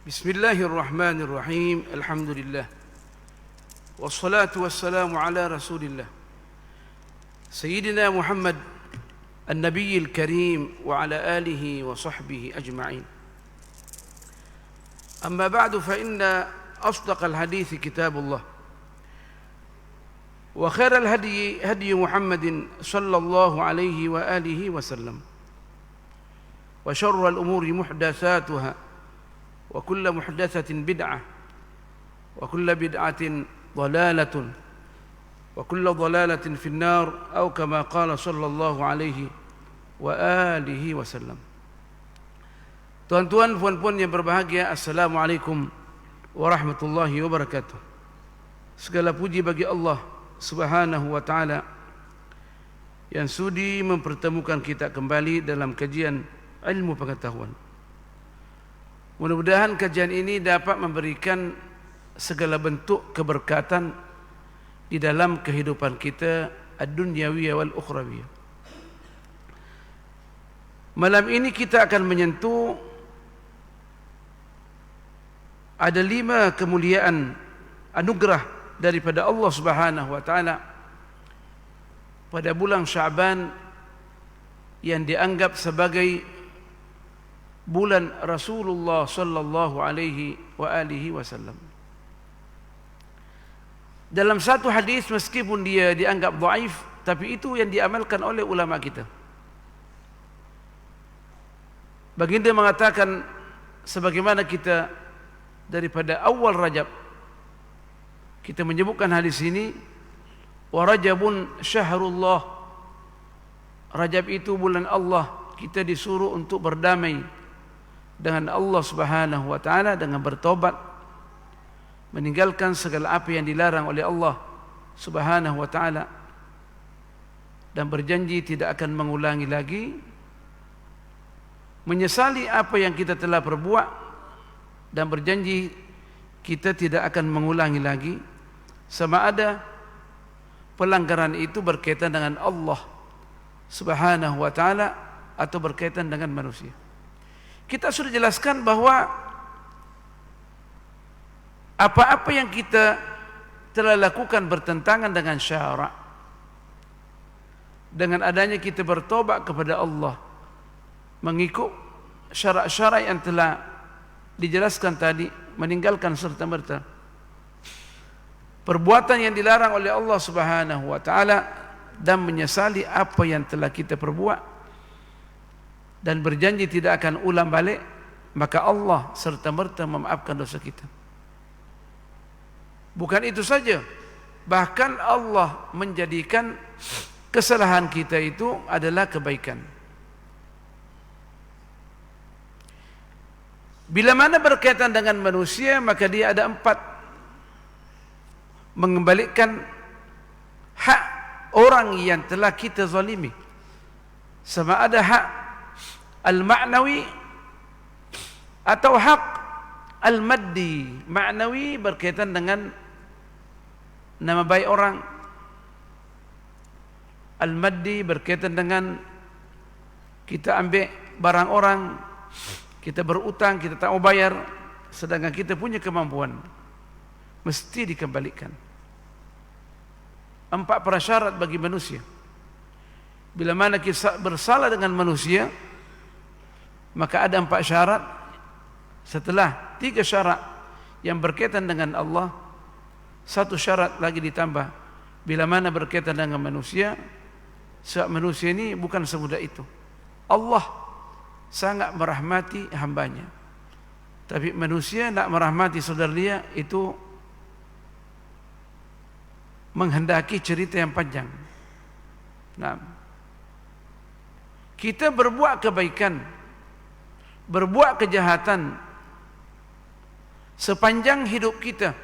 Bismillahirrahmanirrahim. Alhamdulillah. Wassalatu wassalamu ala Rasulillah. Sayyidina Muhammad an-Nabiyil Karim wa ala alihi wa sahbihi ajma'in. Amma ba'du fa inna asdaqal hadithi kitabullah. Wa khairal hadi hadi Muhammadin sallallahu alaihi wa alihi wa sallam. Wa syarral umuri muhdatsatuha. وكل محدثة بدعة وكل بدعة ضلالة وكل ضلالة في النار أو كما قال صلى الله عليه وآله وسلم. Tuan-tuan, puan-puan yang berbahagia, Assalamualaikum warahmatullahi wabarakatuh. Segala puji bagi Allah Subhanahu wa ta'ala yang sudi mempertemukan kita kembali dalam kajian ilmu pengetahuan. Mudah-mudahan kajian ini dapat memberikan segala bentuk keberkatan di dalam kehidupan kita ad-dunyawiyah wal ukhrawiyah. Malam ini kita akan menyentuh ada 5 kemuliaan anugerah daripada Allah Subhanahu wa taala pada bulan Sya'ban yang dianggap sebagai bulan Rasulullah sallallahu alaihi wa alihi wasallam. Dalam satu hadis, meskipun dia dianggap dhaif, tapi itu yang diamalkan oleh ulama kita. Baginda mengatakan, sebagaimana kita daripada awal Rajab kita menyebutkan hadis ini, wa Rajabun syahrullah, Rajab itu bulan Allah, kita disuruh untuk berdamai dengan Allah Subhanahu wa ta'ala dengan bertobat, meninggalkan segala apa yang dilarang oleh Allah Subhanahu wa ta'ala, dan berjanji tidak akan mengulangi lagi, menyesali apa yang kita telah perbuat, dan berjanji kita tidak akan mengulangi lagi, sama ada pelanggaran itu berkaitan dengan Allah Subhanahu wa ta'ala atau berkaitan dengan manusia. Kita sudah jelaskan bahwa apa-apa yang kita telah lakukan bertentangan dengan syarak, dengan adanya kita bertobat kepada Allah, mengikut syarak-syarak yang telah dijelaskan tadi, meninggalkan serta-merta perbuatan yang dilarang oleh Allah Subhanahu wa ta'ala, dan menyesali apa yang telah kita perbuat, dan berjanji tidak akan ulang balik, maka Allah serta-merta memaafkan dosa kita. Bukan itu saja, bahkan Allah menjadikan kesalahan kita itu adalah kebaikan. Bila mana berkaitan dengan manusia, maka dia ada 4: mengembalikan hak orang yang telah kita zalimi, sama ada hak al-ma'nawi atau hak al-maddi. Ma'nawi berkaitan dengan nama baik orang, al-maddi berkaitan dengan kita ambil barang orang, kita berutang, kita tak mau bayar, sedangkan kita punya kemampuan, mesti dikembalikan. 4 prasyarat bagi manusia. Bila mana kita bersalah dengan manusia, maka ada 4 syarat. Setelah 3 syarat yang berkaitan dengan Allah, 1 syarat lagi ditambah. Bila mana berkaitan dengan manusia, sebab manusia ini bukan semudah itu. Allah sangat merahmati hambanya, tapi manusia nak merahmati saudara dia itu menghendaki cerita yang panjang. Nah, kita berbuat kebaikan, berbuat kejahatan sepanjang hidup kita,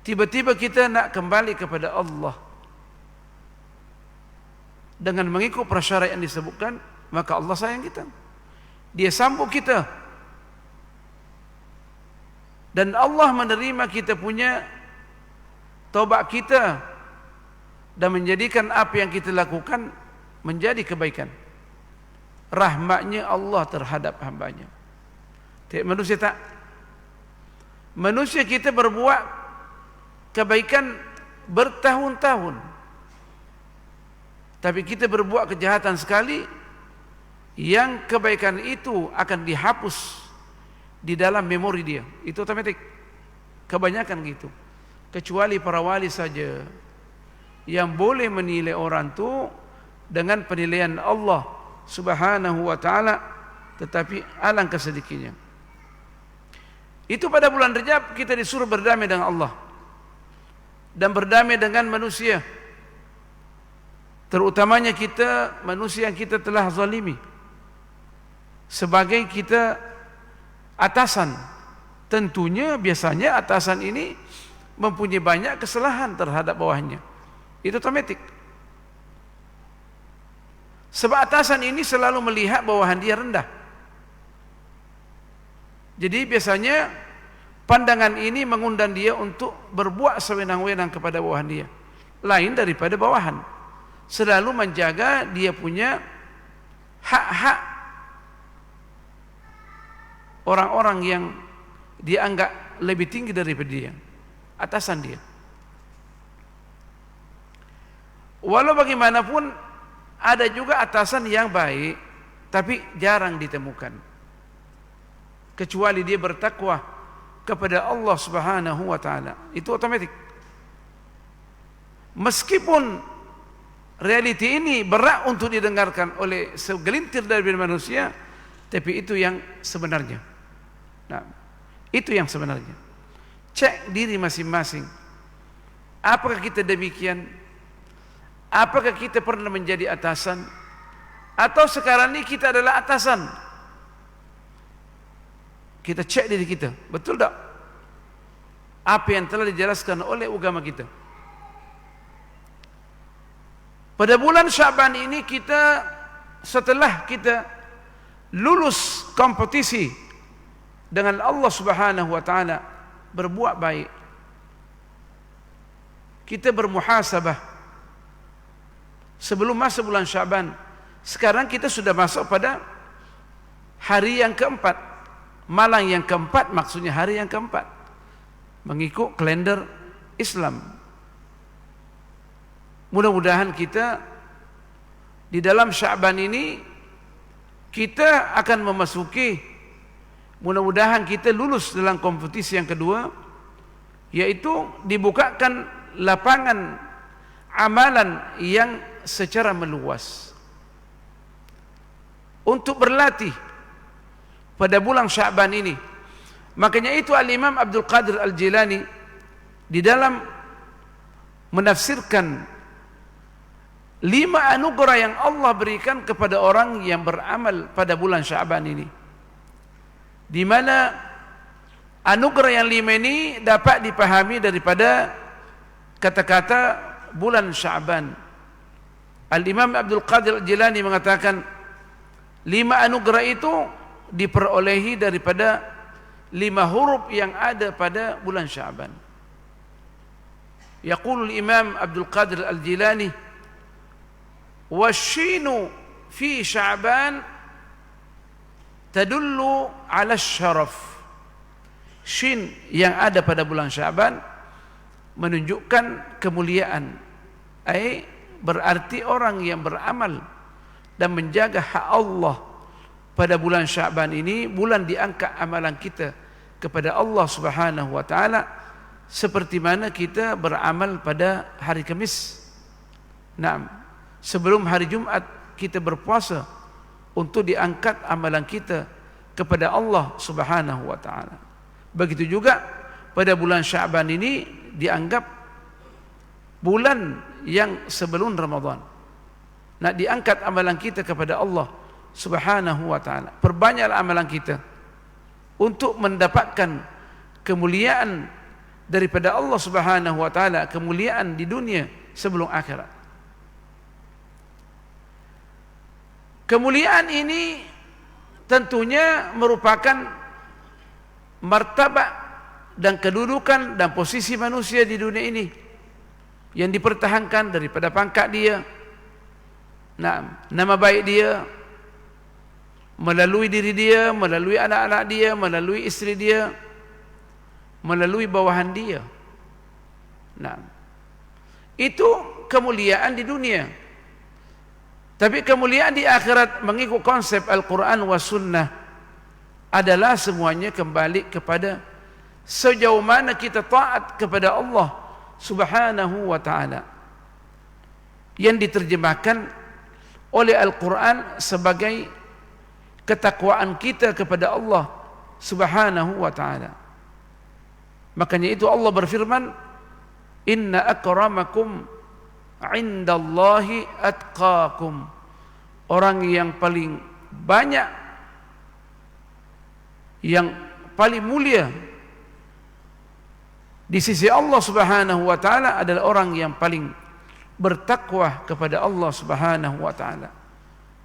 tiba-tiba kita nak kembali kepada Allah dengan mengikut prasyarat yang disebutkan, maka Allah sayang kita, Dia sambut kita, dan Allah menerima kita punya taubat kita dan menjadikan apa yang kita lakukan menjadi kebaikan. Rahmatnya Allah terhadap hambanya. Tapi manusia tak. Manusia kita berbuat kebaikan bertahun-tahun, tapi kita berbuat kejahatan sekali, yang kebaikan itu akan dihapus di dalam memori dia. Itu otomatis. Kebanyakan gitu. Kecuali para wali saja yang boleh menilai orang tu dengan penilaian Allah Subhanahu wa ta'ala, tetapi alangkah sedikitnya. Itu pada bulan Rajab kita disuruh berdamai dengan Allah dan berdamai dengan manusia, terutamanya kita manusia yang kita telah zalimi. Sebagai kita atasan, tentunya biasanya atasan ini mempunyai banyak kesalahan terhadap bawahnya. Itu otomatis. Sebab atasan ini selalu melihat bawahan dia rendah. Jadi biasanya pandangan ini mengundang dia untuk berbuat sewenang-wenang kepada bawahan dia, lain daripada bawahan. Selalu menjaga dia punya hak-hak orang-orang yang dianggap lebih tinggi daripada dia, atasan dia. Walau bagaimanapun ada juga atasan yang baik, tapi jarang ditemukan, kecuali dia bertakwa kepada Allah Subhanahu wa ta'ala. Itu otomatis. Meskipun realiti ini berat untuk didengarkan oleh segelintir dari manusia, tapi itu yang sebenarnya. Nah, itu yang sebenarnya. Cek diri masing-masing. Apakah kita demikian? Apakah kita pernah menjadi atasan? Atau sekarang ini kita adalah atasan? Kita cek diri kita, betul tak? Apa yang telah dijelaskan oleh agama kita. Pada bulan Syaban ini kita, setelah kita lulus kompetisi dengan Allah Subhanahu wa ta'ala, berbuat baik, kita bermuhasabah sebelum masuk bulan Syaban. Sekarang kita sudah masuk pada hari yang keempat, malam yang keempat, maksudnya hari yang keempat mengikut kalender Islam. Mudah-mudahan kita di dalam Syaban ini kita akan memasuki, mudah-mudahan kita lulus dalam kompetisi yang kedua, yaitu dibukakan lapangan amalan yang secara meluas untuk berlatih pada bulan Syaban ini. Makanya itu Al-Imam Abdul Qadir Al-Jilani di dalam menafsirkan 5 anugerah yang Allah berikan kepada orang yang beramal pada bulan Syaban ini, di mana anugerah yang 5 ini dapat dipahami daripada kata-kata bulan Syaban. Al-Imam Abdul Qadir Al-Jilani mengatakan 5 anugerah itu diperolehi daripada 5 huruf yang ada pada bulan Syaban. Yaqulul Imam Abdul Qadir Al-Jilani, wasyinu fi Syaban tadullu ala syaraf. Shin yang ada pada bulan Syaban menunjukkan kemuliaan, berarti orang yang beramal dan menjaga hak Allah pada bulan Syaban ini, bulan diangkat amalan kita kepada Allah Subhanahu wa ta'ala, seperti mana kita beramal pada hari Kamis. Nah, sebelum hari Jumat kita berpuasa untuk diangkat amalan kita kepada Allah Subhanahu wa ta'ala. Begitu juga pada bulan Syaban ini dianggap bulan yang sebelum Ramadan. Nak diangkat amalan kita kepada Allah Subhanahu wa ta'ala. Perbanyaklah amalan kita untuk mendapatkan kemuliaan daripada Allah Subhanahu wa ta'ala, kemuliaan di dunia sebelum akhirat. Kemuliaan ini tentunya merupakan martabat dan kedudukan dan posisi manusia di dunia ini yang dipertahankan daripada pangkat dia, nama baik dia, melalui diri dia, melalui anak-anak dia, melalui istri dia, melalui bawahan dia. Nah, itu kemuliaan di dunia. Tapi kemuliaan di akhirat mengikut konsep Al-Quran wa Sunnah adalah semuanya kembali kepada sejauh mana kita taat kepada Allah Subhanahu wa ta'ala, yang diterjemahkan oleh Al-Quran sebagai ketakwaan kita kepada Allah Subhanahu wa ta'ala. Makanya itu Allah berfirman, inna akramakum indallahi atqakum. Orang yang paling banyak, yang paling mulia di sisi Allah Subhanahu wa ta'ala adalah orang yang paling bertakwa kepada Allah Subhanahu wa ta'ala.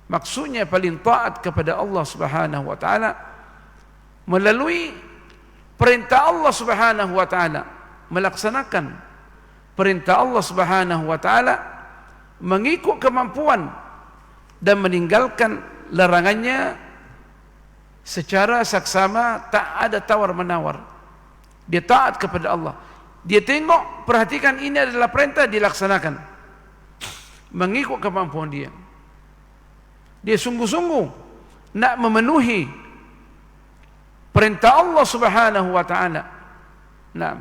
Maksudnya paling taat kepada Allah Subhanahu wa ta'ala melalui perintah Allah Subhanahu wa ta'ala, melaksanakan perintah Allah Subhanahu wa ta'ala, mengikut kemampuan dan meninggalkan larangannya secara saksama, tak ada tawar-menawar. Dia taat kepada Allah. Dia tengok, perhatikan ini adalah perintah, dilaksanakan mengikut kemampuan dia. Dia sungguh-sungguh nak memenuhi perintah Allah Subhanahu wa ta'ala, nah,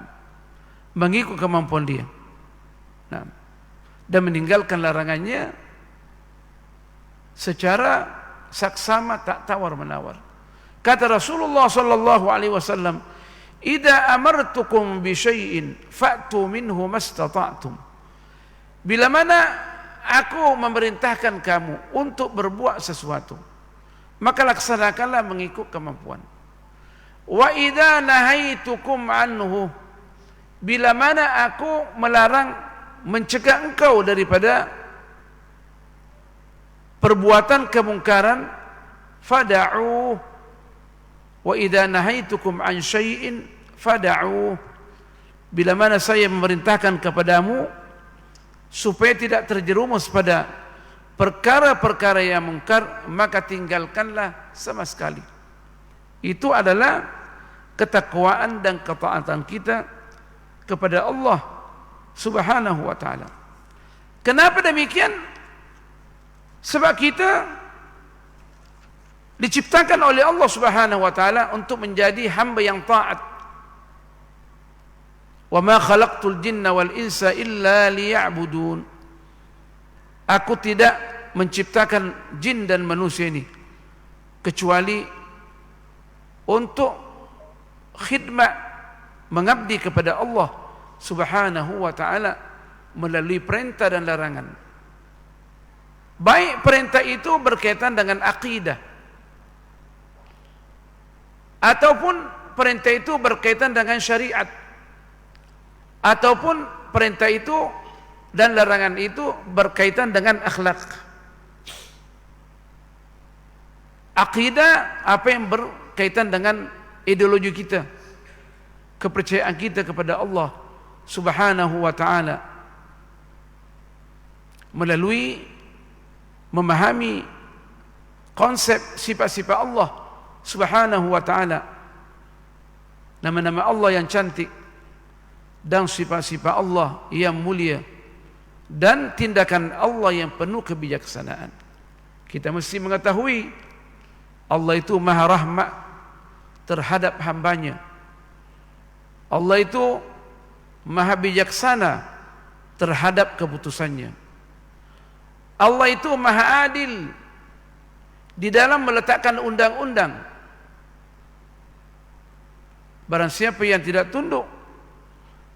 mengikut kemampuan dia, nah, dan meninggalkan larangannya secara saksama, tak tawar-menawar. Kata Rasulullah sallallahu alaihi wasallam, idza amartukum bi syai'in fa'tu minhu mastata'tum. Bila mana aku memerintahkan kamu untuk berbuat sesuatu, maka laksanakanlah mengikut kemampuan. Wa idza nahaitukum anhu, bila mana aku melarang, mencegah engkau daripada perbuatan kemungkaran, fada'u. Wa idza nahaitukum an syai'in fada'u, bila mana saya memerintahkan kepadamu supaya tidak terjerumus pada perkara-perkara yang mungkar, maka tinggalkanlah sama sekali. Itu adalah ketakwaan dan ketaatan kita kepada Allah Subhanahu wa ta'ala. Kenapa demikian? Sebab kita diciptakan oleh Allah Subhanahu wa ta'ala untuk menjadi hamba yang taat. Wa ma khalaqtul jinna wal insa illa liya'budun. Aku tidak menciptakan jin dan manusia ini kecuali untuk khidmat, mengabdi kepada Allah Subhanahu wa ta'ala melalui perintah dan larangan. Baik perintah itu berkaitan dengan akidah, ataupun perintah itu berkaitan dengan syariat, ataupun perintah itu dan larangan itu berkaitan dengan akhlak. Akidah, apa yang berkaitan dengan ideologi kita, kepercayaan kita kepada Allah Subhanahu wa ta'ala melalui memahami konsep sifat-sifat Allah Subhanahu wa ta'ala, nama-nama Allah yang cantik dan sifat-sifat Allah yang mulia, dan tindakan Allah yang penuh kebijaksanaan. Kita mesti mengetahui Allah itu maha rahmat terhadap hambanya. Allah itu maha bijaksana terhadap keputusannya. Allah itu maha adil di dalam meletakkan undang-undang. Barang siapa yang tidak tunduk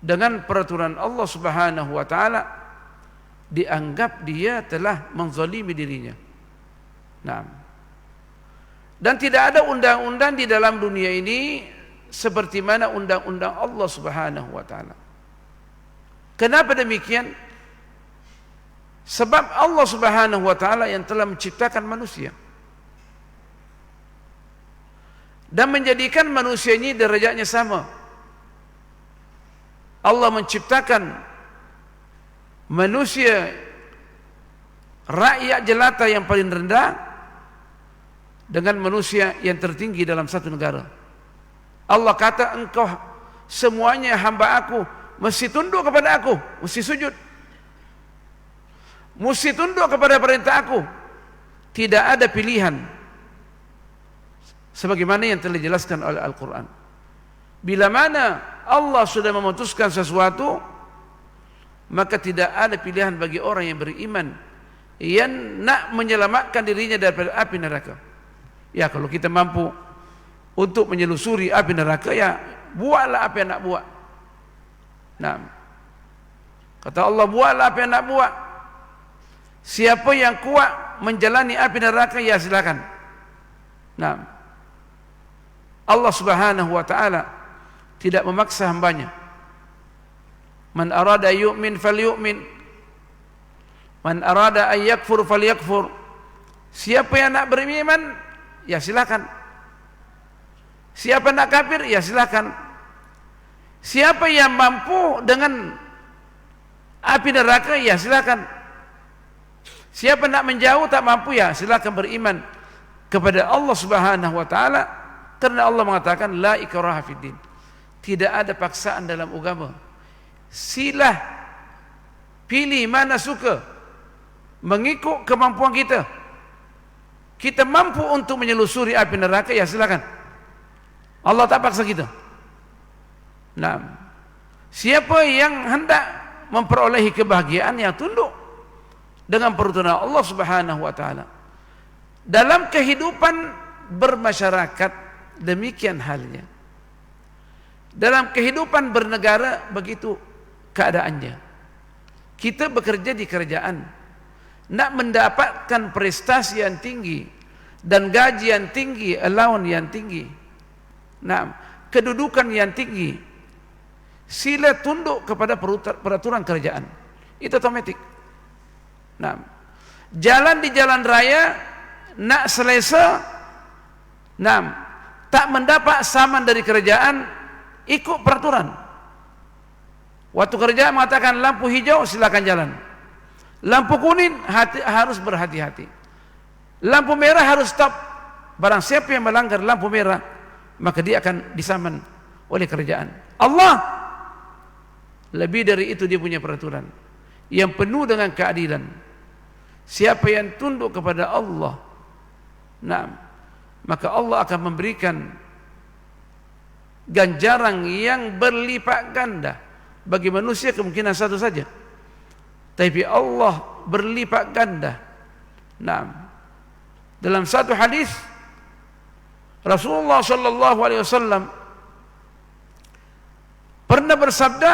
dengan peraturan Allah Subhanahu wa ta'ala, dianggap dia telah menzalimi dirinya. Nah, dan tidak ada undang-undang di dalam dunia ini seperti mana undang-undang Allah Subhanahu wa ta'ala. Kenapa demikian? Sebab Allah Subhanahu wa ta'ala yang telah menciptakan manusia dan menjadikan manusia ini derajatnya sama. Allah menciptakan manusia rakyat jelata yang paling rendah dengan manusia yang tertinggi dalam satu negara. Allah kata, engkau semuanya hamba aku, mesti tunduk kepada aku, mesti sujud, mesti tunduk kepada perintah aku. Tidak ada pilihan, sebagaimana yang telah dijelaskan oleh Al-Quran. Bila mana Allah sudah memutuskan sesuatu, maka tidak ada pilihan bagi orang yang beriman yang nak menyelamatkan dirinya daripada api neraka. Ya, kalau kita mampu untuk menyelusuri api neraka, ya buatlah apa yang nak buat. Nah, kata Allah, buatlah apa yang nak buat. Siapa yang kuat menjalani api neraka, ya silakan. Nah, Allah Subhanahu wa taala tidak memaksa hambanya. Man arada yu'min falyu'min, man arada ay yakfur falyakfur. Siapa yang nak beriman, ya silakan. Siapa nak kafir, ya silakan. Siapa yang mampu dengan api neraka, ya silakan. Siapa nak menjauh tak mampu, ya silakan beriman kepada Allah Subhanahu wa taala, karena Allah mengatakan la ikraha fiddin. Tidak ada paksaan dalam agama. Silah pilih mana suka, mengikut kemampuan kita. Kita mampu untuk menyelusuri api neraka, ya silakan. Allah tak paksa kita. Nah, siapa yang hendak memperolehi kebahagiaan, yang tunduk dengan peraturan Allah Subhanahu wa taala. Dalam kehidupan bermasyarakat demikian halnya. Dalam kehidupan bernegara begitu keadaannya. Kita bekerja di kerajaan, nak mendapatkan prestasi yang tinggi dan gaji yang tinggi, allowance yang tinggi, nah, kedudukan yang tinggi, sila tunduk kepada peraturan kerajaan. Itu otomatik. Nah, jalan di jalan raya nak selesa, nah, tak mendapat saman dari kerajaan, ikut peraturan. Waktu kerajaan mengatakan lampu hijau, silakan jalan. Lampu kuning harus berhati-hati. Lampu merah harus stop. Barang siapa yang melanggar lampu merah, maka dia akan disaman oleh kerajaan. Allah lebih dari itu, dia punya peraturan yang penuh dengan keadilan. Siapa yang tunduk kepada Allah, nah, maka Allah akan memberikan ganjaran yang berlipat ganda. Bagi manusia kemungkinan satu saja, tapi Allah berlipat ganda. Nah, dalam satu hadis Rasulullah sallallahu alaihi wasallam pernah bersabda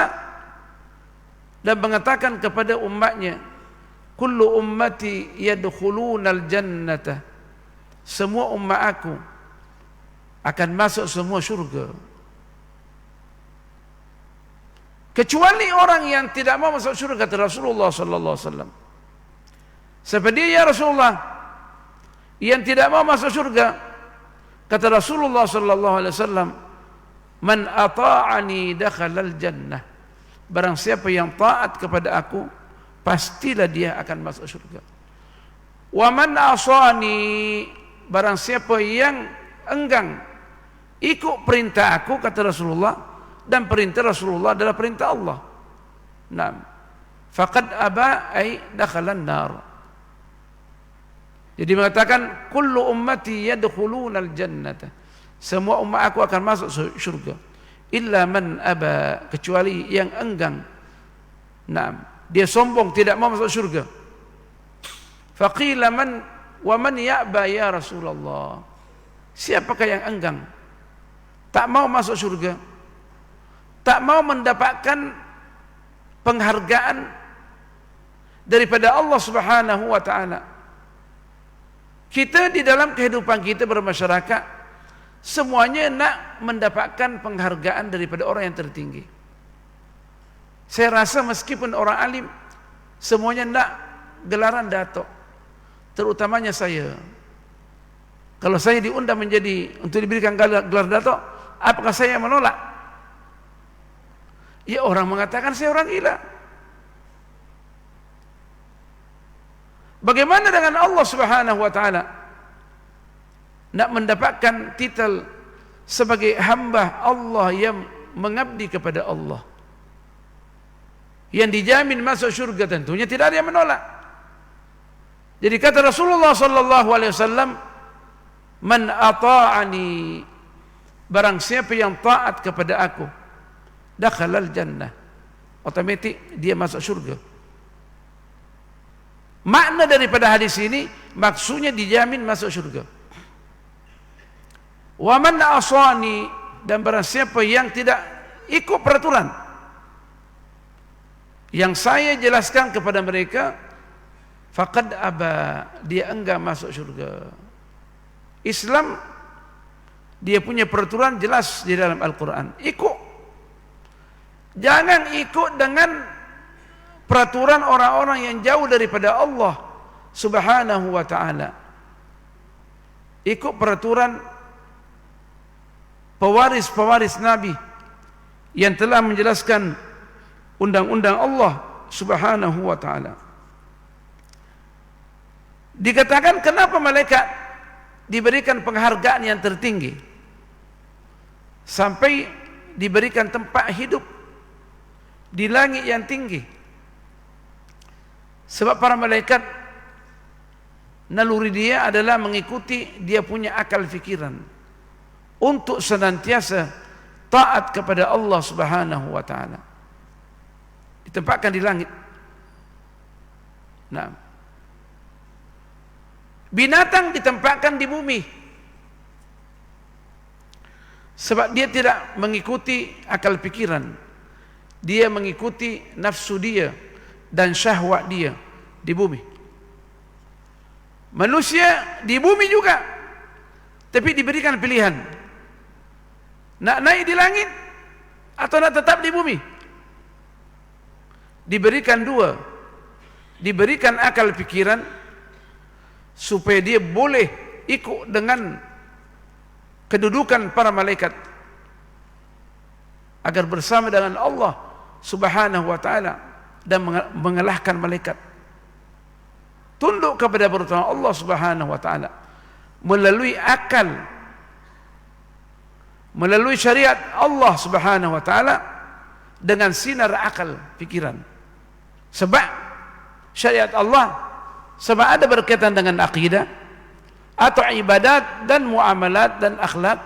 dan mengatakan kepada umatnya, kullu ummati yadkhulunal jannata, semua umat aku akan masuk semua syurga, kecuali orang yang tidak mau masuk syurga, kata Rasulullah sallallahu alaihi wasallam. Siapa dia, ya Rasulullah, yang tidak mau masuk syurga? Kata Rasulullah sallallahu alaihi wasallam, man ata'ani dakhalal jannah. Barang siapa yang taat kepada aku, pastilah dia akan masuk syurga. Wa man asani, barang siapa yang enggan ikut perintah aku, kata Rasulullah, dan perintah Rasulullah adalah perintah Allah, nah, faqad aba ay dakhalan nar. Jadi mengatakan kullu ummati yadkhulunal jannata, semua umat aku akan masuk syurga, illa man aba, kecuali yang enggan, nah, dia sombong tidak mau masuk syurga. Faqila man wa man ya'ba ya Rasulullah, siapakah yang enggan, tak mau masuk syurga, tak mau mendapatkan penghargaan daripada Allah Subhanahu wa taala? Kita di dalam kehidupan kita bermasyarakat, semuanya nak mendapatkan penghargaan daripada orang yang tertinggi. Saya rasa meskipun orang alim, semuanya nak gelaran datuk, terutamanya saya. Kalau saya diundang menjadi untuk diberikan gelar datuk, apakah saya menolak? Ya, orang mengatakan saya orang gila. Bagaimana dengan Allah Subhanahu wa taala? nak mendapatkan titel sebagai hamba Allah yang mengabdi kepada Allah, yang dijamin masuk syurga, tentunya tidak ada yang menolak. Jadi kata Rasulullah sallallahu alaihi wasallam, man ata'ani, barang siapa yang taat kepada aku, dakhalal jannah, otomatis dia masuk syurga. Makna daripada hadis ini maksudnya dijamin masuk syurga. Wa man asani, dan barang siapa yang tidak ikut peraturan yang saya jelaskan kepada mereka, faqad aba, dia enggak masuk syurga. Islam dia punya peraturan jelas di dalam Al-Quran, ikut. Jangan ikut dengan peraturan orang-orang yang jauh daripada Allah Subhanahu wa ta'ala. Ikut peraturan pewaris-pewaris Nabi yang telah menjelaskan undang-undang Allah Subhanahu wa ta'ala. Dikatakan kenapa malaikat diberikan penghargaan yang tertinggi sampai diberikan tempat hidup di langit yang tinggi? Sebab para malaikat naluri dia adalah mengikuti dia punya akal fikiran untuk senantiasa taat kepada Allah Subhanahu wa ta'ala. Ditempatkan di langit. Nah, binatang ditempatkan di bumi sebab dia tidak mengikuti akal pikiran, dia mengikuti nafsu dia dan syahwat dia di bumi. Manusia di bumi juga, tapi diberikan pilihan, nak naik di langit atau nak tetap di bumi. Diberikan dua, diberikan akal pikiran supaya dia boleh ikut dengan kedudukan para malaikat agar bersama dengan Allah Subhanahu wa ta'ala dan mengalahkan malaikat. Tunduk kepada peraturan Allah Subhanahu wa ta'ala melalui akal, melalui syariat Allah Subhanahu wa ta'ala dengan sinar akal pikiran. Sebab syariat Allah, sebab ada berkaitan dengan akidah atau ibadat dan muamalat dan akhlak,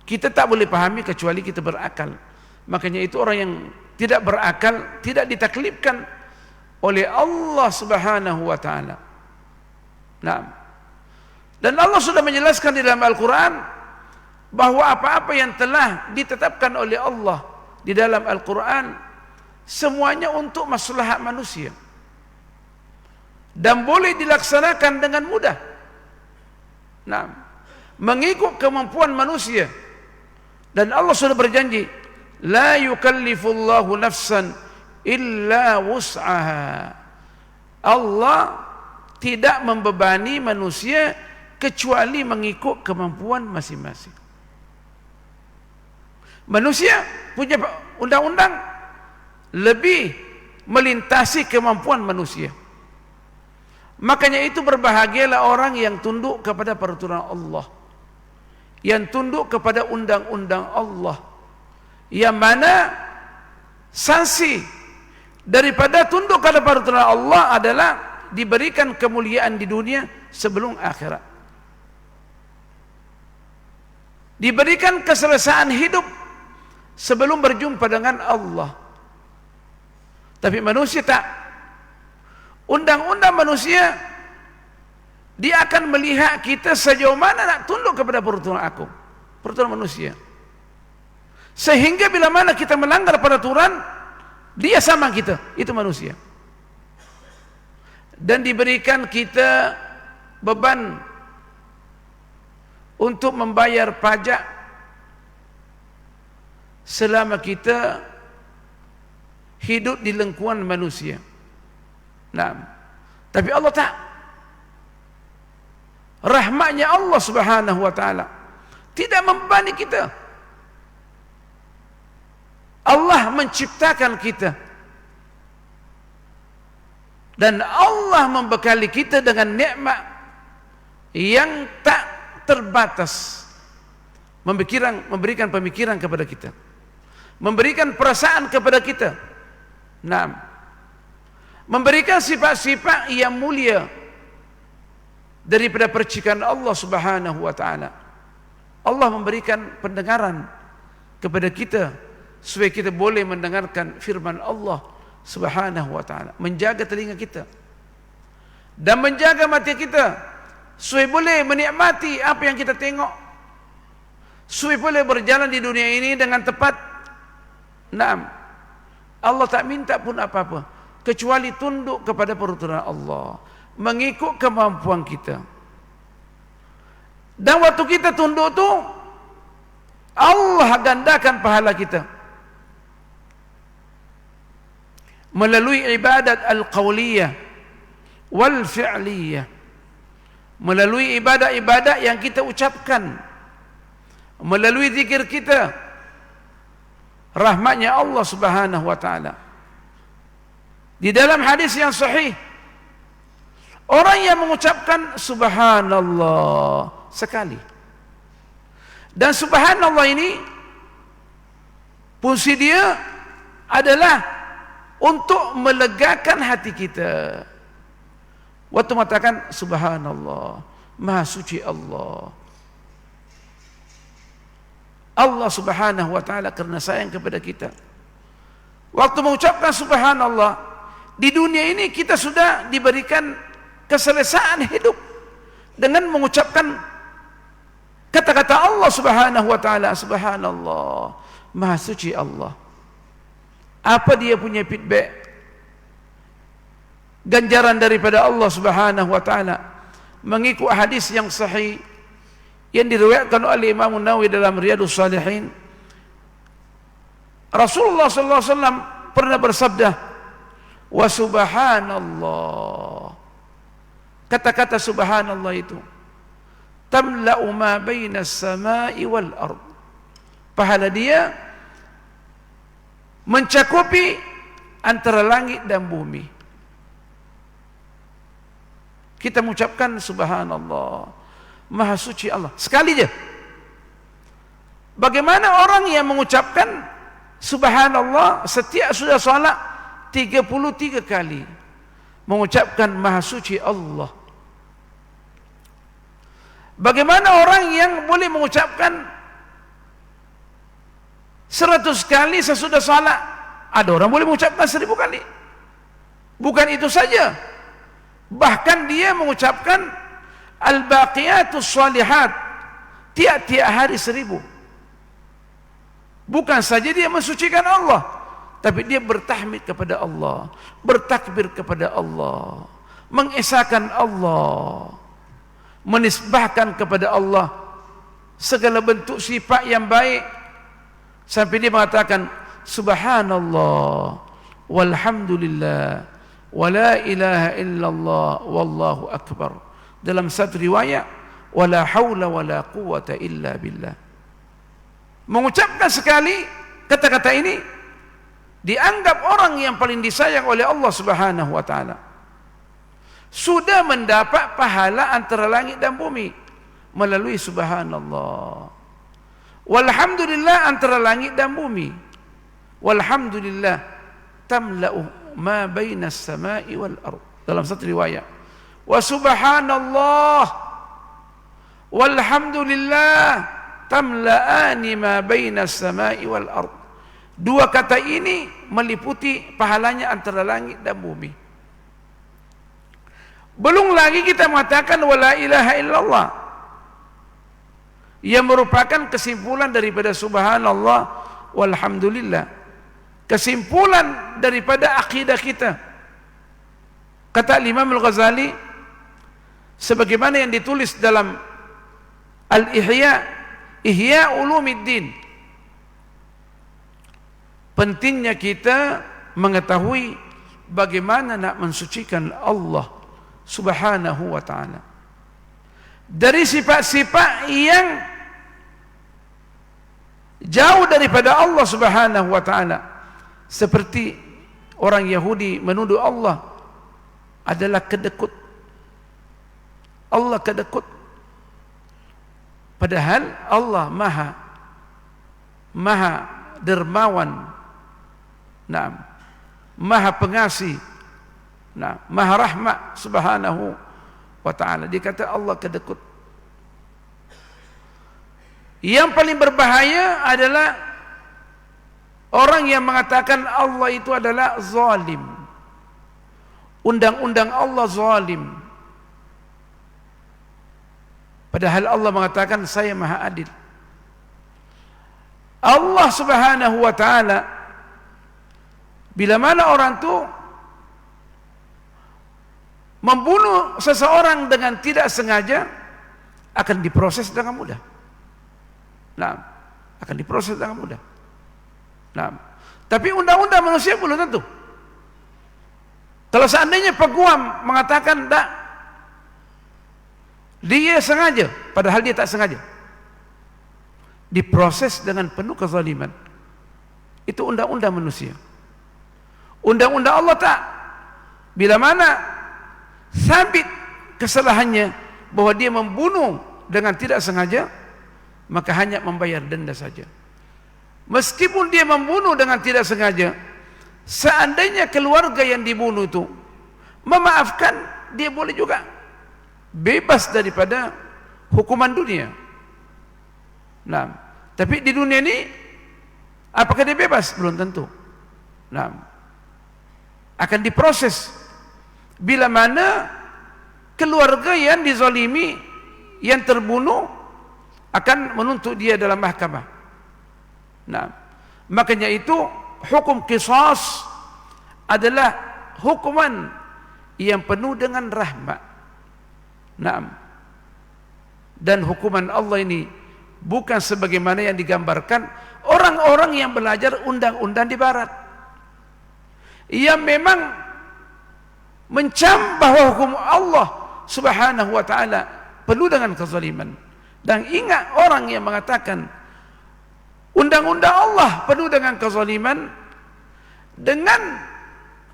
kita tak boleh pahami kecuali kita berakal. Makanya itu orang yang tidak berakal tidak ditaklifkan oleh Allah Subhanahu wa ta'ala. Nah, dan Allah sudah menjelaskan di dalam Al-Quran bahwa apa-apa yang telah ditetapkan oleh Allah di dalam Al-Quran semuanya untuk maslahat manusia dan boleh dilaksanakan dengan mudah. Nah, mengikut kemampuan manusia. Dan Allah sudah berjanji, la yukallifullahu nafsan illa wus'aha. Allah tidak membebani manusia kecuali mengikut kemampuan masing-masing. Manusia punya undang-undang lebih melintasi kemampuan manusia. Makanya itu berbahagialah orang yang tunduk kepada peraturan Allah, yang tunduk kepada undang-undang Allah, yang mana sanksi daripada tunduk kepada peraturan Allah adalah diberikan kemuliaan di dunia sebelum akhirat, diberikan keselesaan hidup sebelum berjumpa dengan Allah. Tapi manusia tak. Undang-undang manusia, dia akan melihat kita sejauh mana nak tunduk kepada peraturan aku, peraturan manusia. Sehingga bila mana kita melanggar peraturan, dia sama kita, itu manusia. Dan diberikan kita beban untuk membayar pajak selama kita hidup di lingkungan manusia. Nah, tapi Allah tak. Rahmatnya Allah Subhanahu wa ta'ala tidak membebani kita. Allah menciptakan kita dan Allah membekali kita dengan nikmat yang tak terbatas memberikan pemikiran kepada kita, memberikan perasaan kepada kita. Naam, memberikan sifat-sifat yang mulia daripada percikan Allah Subhanahu wa taala. Allah memberikan pendengaran kepada kita supaya kita boleh mendengarkan firman Allah Subhanahu wa taala, menjaga telinga kita dan menjaga mata kita supaya boleh menikmati apa yang kita tengok, supaya boleh berjalan di dunia ini dengan tepat. Naam, Allah tak minta pun apa-apa kecuali tunduk kepada peraturan Allah, mengikut kemampuan kita. Dan waktu kita tunduk tu, Allah gandakan pahala kita melalui ibadat al-qawliyah wal fi'liyah, melalui ibadat-ibadat yang kita ucapkan, melalui zikir kita, rahmatnya Allah Subhanahu wa taala. Di dalam hadis yang sahih, orang yang mengucapkan subhanallah sekali, dan subhanallah ini fungsi dia adalah untuk melegakan hati kita. Waktu mengatakan subhanallah, maha suci Allah, Allah Subhanahu wa taala kerana sayang kepada kita. Waktu mengucapkan subhanallah, di dunia ini kita sudah diberikan keselesaan hidup dengan mengucapkan kata-kata Allah Subhanahu wa taala, subhanallah, maha suci Allah. Apa dia punya feedback, ganjaran daripada Allah Subhanahu wa taala mengikut hadis yang sahih yang diriwayatkan oleh Imam Nawawi dalam Riyadhus Shalihin. Rasulullah sallallahu alaihi wasallam pernah bersabda, wa subhanallah, kata-kata subhanallah itu tamla'u ma baina as-sama'i wal ard, pahala dia mencakupi antara langit dan bumi. Kita mengucapkan subhanallah, maha suci Allah sekali je. Bagaimana orang yang mengucapkan subhanallah setiap sudah salat 33 kali, mengucapkan maha suci Allah? Bagaimana orang yang boleh mengucapkan 100 kali sesudah salat? Ada orang boleh mengucapkan 1000 kali. Bukan itu saja, bahkan dia mengucapkan al-baqiyatus shalihat tiap-tiap hari 1000. Bukan saja dia mensucikan Allah, tapi dia bertahmid kepada Allah, bertakbir kepada Allah, mengesahkan Allah, menisbahkan kepada Allah segala bentuk sifat yang baik, sampai dia mengatakan subhanallah walhamdulillah wa la ilaha illallah wallahu akbar. Dalam satu riwayat, wala haula wala quwwata illa billah. Mengucapkan sekali kata-kata ini dianggap orang yang paling disayang oleh Allah Subhanahu wa taala. Sudah mendapat pahala antara langit dan bumi melalui subhanallah. Walhamdulillah antara langit dan bumi. Walhamdulillah tamla'u ma baina as-sama'i wal ard. Dalam satu riwayat, wa subhanallah walhamdulillah tamla'ani ma baina as-sama'i wal ard. Dua kata ini meliputi pahalanya antara langit dan bumi. Belum lagi kita mengatakan wala ilaha illallah, yang merupakan kesimpulan daripada subhanallah walhamdulillah, kesimpulan daripada akidah kita. Kata Imam Al-Ghazali, sebagaimana yang ditulis dalam Al-Ihya, Ihya Ulumiddin, pentingnya kita mengetahui bagaimana nak mensucikan Allah Subhanahu wa ta'ala dari sifat-sifat yang jauh daripada Allah Subhanahu wa ta'ala. Seperti orang Yahudi menuduh Allah adalah kedekut. Allah kedekut. Padahal Allah maha dermawan, maha pengasih, maha rahmat subhanahu wa ta'ala. Dia kata Allah kedekut. Yang paling berbahaya adalah orang yang mengatakan Allah itu adalah zalim. Undang-undang Allah zalim. Padahal Allah mengatakan saya maha adil. Allah subhanahu wa ta'ala, bila mana orang itu membunuh seseorang dengan tidak sengaja, akan diproses dengan mudah. Akan diproses dengan mudah. Tapi undang-undang manusia belum tentu. Kalau seandainya peguam mengatakan tak, dia sengaja, padahal dia tak sengaja, diproses dengan penuh kezaliman. Itu undang-undang manusia. Undang-undang Allah tak. Bila mana sabit kesalahannya bahwa dia membunuh dengan tidak sengaja, maka hanya membayar denda saja. Meskipun dia membunuh dengan tidak sengaja, seandainya keluarga yang dibunuh itu memaafkan, dia boleh juga bebas daripada hukuman dunia. Tapi di dunia ini apakah dia bebas? Belum tentu. Akan diproses. Bila mana keluarga yang dizalimi, yang terbunuh, akan menuntut dia dalam mahkamah. Makanya itu hukum qisas adalah hukuman yang penuh dengan rahmat. Dan hukuman Allah ini bukan sebagaimana yang digambarkan orang-orang yang belajar undang-undang di barat, yang memang mencam bahwa hukum Allah subhanahu wa ta'ala penuh dengan kezaliman. Dan ingat, orang yang mengatakan undang-undang Allah penuh dengan kezaliman, dengan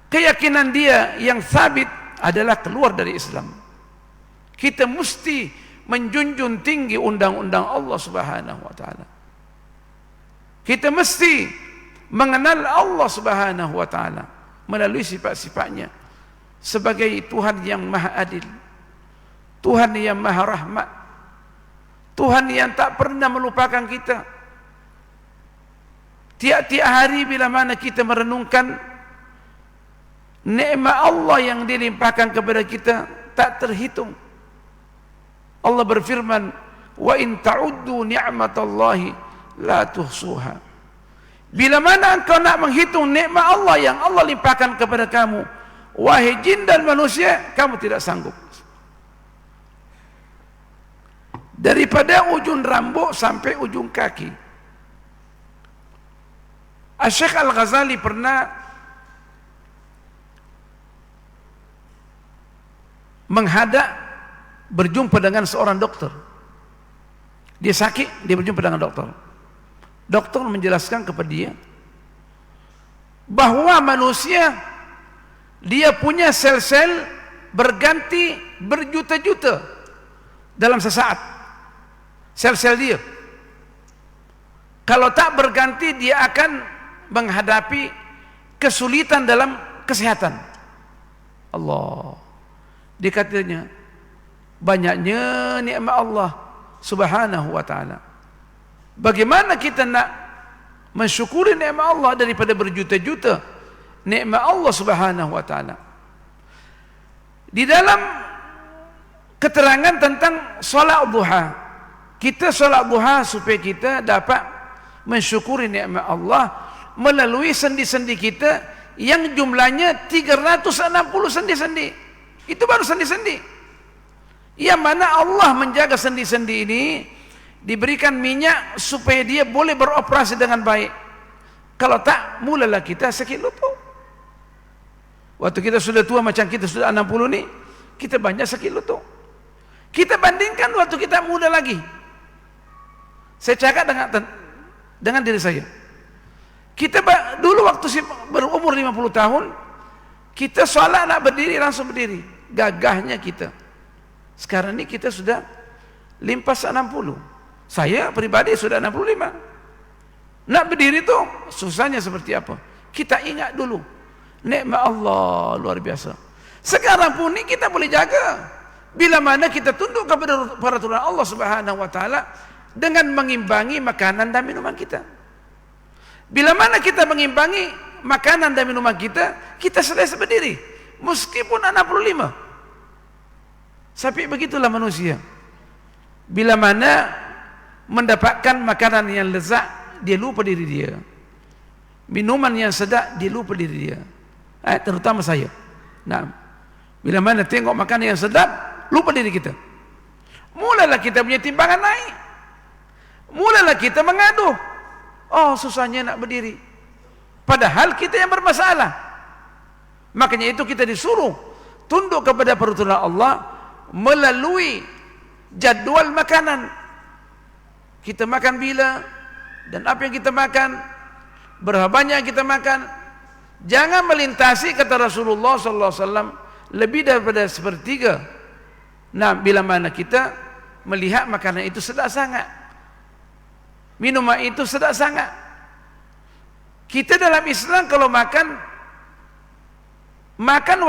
keyakinan dia yang sabit, adalah keluar dari Islam. Kita mesti menjunjung tinggi undang-undang Allah subhanahu wa ta'ala. Kita mesti mengenal Allah subhanahu wa ta'ala melalui sifat-sifatnya sebagai Tuhan yang maha adil, Tuhan yang maha rahmat, Tuhan yang tak pernah melupakan kita. Tiap-tiap hari bila mana kita merenungkan nikmat Allah yang dilimpahkan kepada kita, tak terhitung. Allah berfirman, wa in ta'uddu ni'matallahi la tuhsuha. Bila mana engkau nak menghitung nikmat Allah yang Allah limpahkan kepada kamu, wahai jin dan manusia, kamu tidak sanggup. Daripada ujung rambut sampai ujung kaki. Syekh Al-Ghazali pernah menghadap, berjumpa dengan seorang dokter. Dia sakit, dia berjumpa dengan dokter. Dokter menjelaskan kepada dia bahwa manusia, dia punya sel-sel berganti berjuta-juta dalam sesaat. Sel-sel dia, kalau tak berganti, dia akan menghadapi kesulitan dalam kesehatan. Allah, dia katanya banyaknya nikmat Allah subhanahu wa ta'ala. Bagaimana kita nak mensyukuri nikmat Allah daripada berjuta-juta nikmat Allah subhanahu wa ta'ala? Di dalam keterangan tentang solat duha, kita solat duha supaya kita dapat mensyukuri nikmat Allah melalui sendi-sendi kita yang jumlahnya 360 sendi-sendi. Itu baru sendi-sendi. Yang mana Allah menjaga sendi-sendi ini, diberikan minyak supaya dia boleh beroperasi dengan baik. Kalau tak, mulalah kita sakit lutut. Waktu kita sudah tua macam kita sudah 60 ni, kita banyak sakit lutut. Kita bandingkan waktu kita muda lagi. Saya cakap dengan diri saya. Kita dulu waktu berumur 50 tahun, kita solat nak berdiri langsung berdiri. Gagahnya kita. Sekarang ni kita sudah limpas 60. Saya pribadi sudah 65. Nak berdiri itu susahnya seperti apa? Kita ingat dulu nikmat Allah luar biasa. Sekarang pun ini kita boleh jaga. Bila mana kita tunduk kepada peraturan Allah Subhanahu wa taala dengan mengimbangi makanan dan minuman kita. Bila mana kita mengimbangi makanan dan minuman kita, kita selesai berdiri meskipun 65. Tapi begitulah manusia. Bila mana mendapatkan makanan yang lezat, dia lupa diri dia. Minuman yang sedap, dia lupa diri dia. Terutama saya. Nah, bila mana tengok makanan yang sedap, lupa diri kita. Mulalah kita punya timbangan naik. Mulalah kita mengadu. Oh, susahnya nak berdiri. Padahal kita yang bermasalah. Makanya itu kita disuruh tunduk kepada peraturan Allah melalui jadual makanan. Kita makan bila dan apa yang kita makan, berapa banyak yang kita makan. Jangan melintasi, kata Rasulullah sallallahu alaihi wasallam, lebih daripada sepertiga. Nah, bila mana kita melihat makanan itu sedap sangat, minuman itu sedap sangat. Kita dalam Islam kalau makan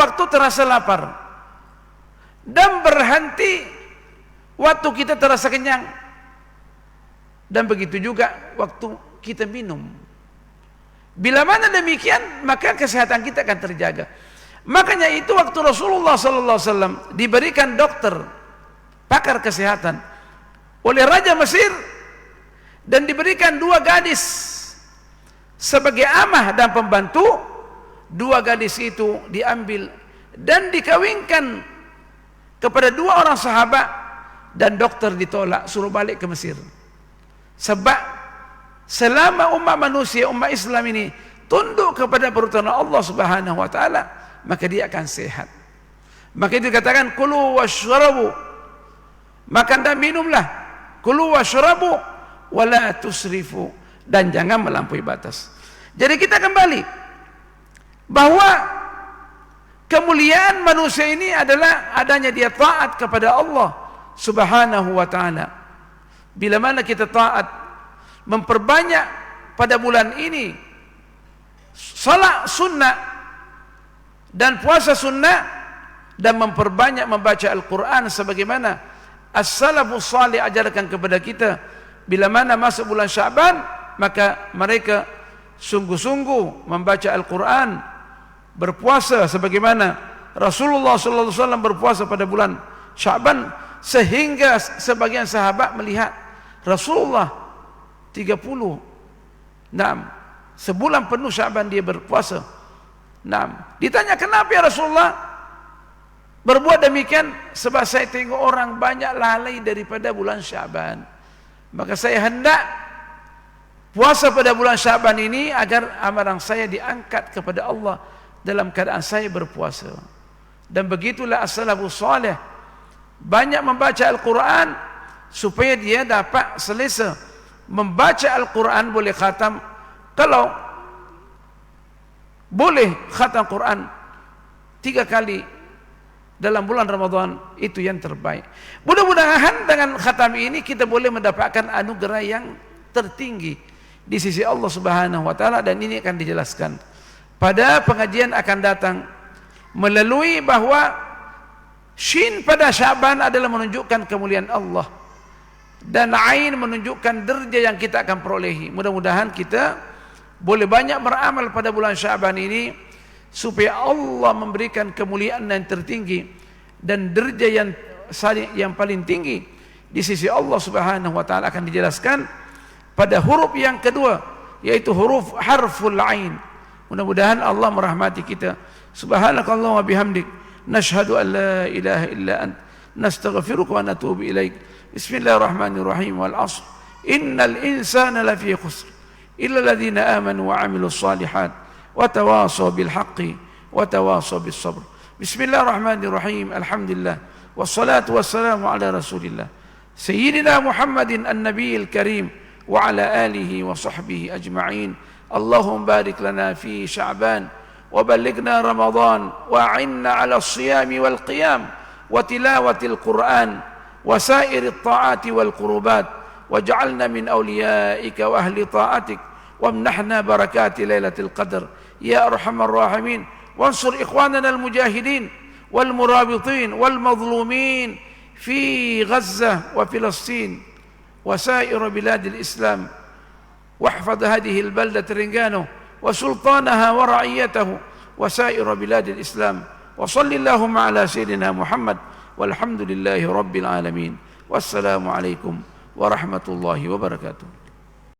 waktu terasa lapar dan berhenti waktu kita terasa kenyang, dan begitu juga waktu kita minum. Bila mana demikian, maka kesehatan kita akan terjaga. Makanya itu waktu Rasulullah sallallahu alaihi wasallam diberikan dokter, pakar kesehatan oleh Raja Mesir, dan diberikan 2 gadis sebagai amah dan pembantu. 2 gadis itu diambil dan dikawinkan kepada 2 orang sahabat, dan dokter ditolak, suruh balik ke Mesir. Sebab selama umat manusia, umat Islam ini tunduk kepada peraturan Allah Subhanahu wa taala, maka dia akan sehat. Maka itu dikatakan kulu washrabu, makan dan minumlah, kulu washrabu wala tusrifu, dan jangan melampaui batas. Jadi kita kembali bahwa kemuliaan manusia ini adalah adanya dia taat kepada Allah Subhanahu wa taala. Bila mana kita taat, memperbanyak pada bulan ini salat sunnah dan puasa sunnah, dan memperbanyak membaca Al-Quran sebagaimana as-salafus salih ajarkan kepada kita. Bila mana masuk bulan Syaban, maka mereka sungguh-sungguh membaca Al-Quran, berpuasa sebagaimana Rasulullah sallallahu alaihi wasallam berpuasa pada bulan Syaban, sehingga sebagian sahabat melihat Rasulullah 30, sebulan penuh Syaban dia berpuasa. Ditanya, kenapa ya Rasulullah berbuat demikian? Sebab saya tengok orang banyak lalai daripada bulan Syaban, maka saya hendak puasa pada bulan Syaban ini agar amalan saya diangkat kepada Allah dalam keadaan saya berpuasa. Dan begitulah as-salafus salih, banyak membaca Al-Quran supaya dia dapat selesa. Membaca Al-Quran boleh khatam, kalau boleh khatam Quran 3 kali dalam bulan Ramadan, itu yang terbaik. Mudah-mudahan dengan khatam ini kita boleh mendapatkan anugerah yang tertinggi di sisi Allah Subhanahu wa taala, dan ini akan dijelaskan pada pengajian akan datang, melalui bahwa shin pada Syaban adalah menunjukkan kemuliaan Allah, dan ain menunjukkan derajat yang kita akan perolehi. Mudah-mudahan kita boleh banyak beramal pada bulan Syaban ini supaya Allah memberikan kemuliaan yang tertinggi dan derajat yang paling tinggi di sisi Allah Subhanahu wa taala akan dijelaskan pada huruf yang kedua, yaitu huruf harful ain. Mudah-mudahan Allah merahmati kita. Subhanakallahumma bihamdik, nashhadu an la ilaha illa ant, nastaghfiruka wa natubu ilaik. Bismillahirrahmanirrahim. Wal 'ashr, innal insana lafi khusr illa alladhina amanu wa 'amilus shalihat wa tawasaw bil haqqi wa tawasaw bis sabr. Bismillahirrahmanirrahim. Alhamdulillah wassalatu wassalamu ala Rasulillah sayyidina Muhammadin an-nabiyil karim wa ala alihi wa sahbihi ajma'in. Allahumma barik lana fi Sya'ban wa ballighna Ramadan wa a'inna 'ala as-siyami wal qiyam wa tilawatil Qur'an وسائر الطاعات والقربات واجعلنا من أوليائك وأهل طاعتك وامنحنا بركات ليلة القدر يا أرحم الراحمين. وانصر إخواننا المجاهدين والمرابطين والمظلومين في غزة وفلسطين وسائر بلاد الإسلام، واحفظ هذه البلدة رنجانو وسلطانها ورعيته وسائر بلاد الإسلام. وصل اللهم على سيدنا محمد والحمد لله رب العالمين. والسلام عليكم ورحمة الله وبركاته.